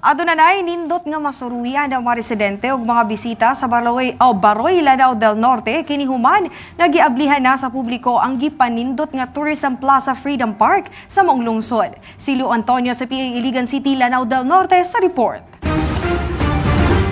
Adunay nindot nga masuruyan ang mga residente ug mga bisita sa Baroy, Lanao del Norte kini human nga giablihan na sa publiko ang gipanindot nga Tourism Plaza Freedom Park sa maong lungsod. Si Lu Antonio sa PA Iligan City, Lanao del Norte sa report.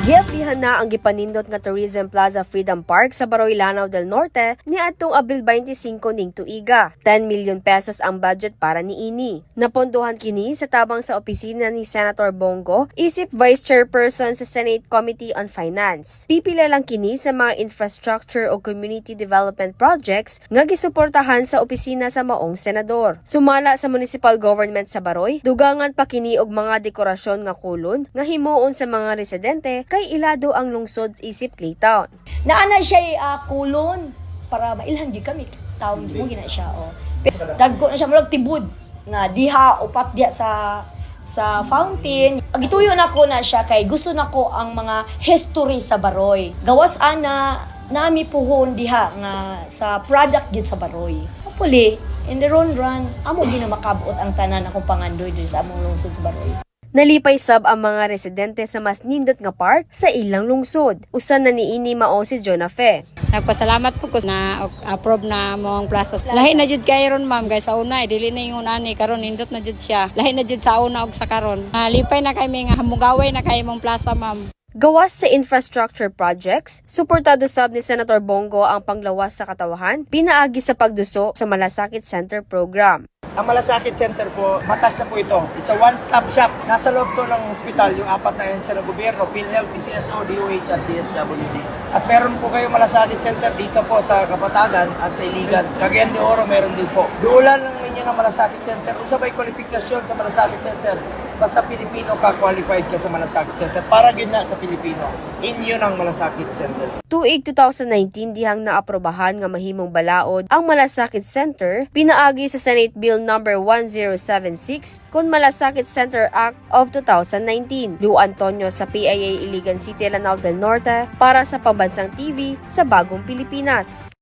Giablihan na ang gipanindot nga Tourism Plaza Freedom Park sa Baroy, Lanao del Norte niadtong Abril 25 ning tuiga. 10 million pesos ang budget para niini. Napondohan kini sa tabang sa opisina ni Senator Bongo, isip Vice Chairperson sa Senate Committee on Finance. Pipila lang kini sa mga infrastructure o community development projects nga gisuportahan sa opisina sa maong senador. Sumala sa municipal government sa Baroy, dugangan pa kini og mga dekorasyon nga kulon nga himuon sa mga residente kay ilado ang lungsod isip Claytown. Naana siya kulon para mailhan gyud kami taon mo gina siya dagko na siya murag tibud nga diha upat diha sa fountain. Gituyo na ko na siya kay gusto nako ang mga history sa Baroy. Gawas ana nami puhon diha nga sa product gid sa Baroy. Hopefully in the long run amo gina makabot ang tanan akong pangandoy diri sa among lungsod sa Baroy. Nalipay sab ang mga residente sa mas nindot nga park sa ilang lungsod. Usan na niini mao si Jonafe. Nagpasalamat po ko na approve na mong plaza. Lahi na jud kay ron ma'am guys sa una dili na yung unani karon nindot na jud siya. Lahi na jud sa una og sa karon. Lipay na kay nga hamugaway na kay mong plaza ma'am. Gawas sa infrastructure projects, suportado sab ni Senator Bongo ang panglawas sa katawahan, pinaagi sa pagduso sa Malasakit Center program. Ang Malasakit Center po, matas na po ito. It's a one-stop shop. Nasa loob to ng ospital, yung apat na ahensya ng gobyerno, PhilHealth, PCSO, DOH at DSWD. At meron po kayo Malasakit Center dito po sa Kapatagan at sa Iligan. Cagayan de Oro meron din po. Duulan lang ninyo ng Malasakit Center. Kung sabay kwalifikasyon sa Malasakit Center, basta Pilipino ka, qualified ka sa Malasakit Center. Para yun na sa Pilipino. Inyo ng Malasakit Center. Tuig 2019 dihang naaprobahan nga mahimong balaod ang Malasakit Center, pinaagi sa Senate Bill number 1076 kun Malasakit Center Act of 2019. Lu Antonio sa PIA Iligan City, Lanao del Norte para sa Pambansang TV sa Bagong Pilipinas.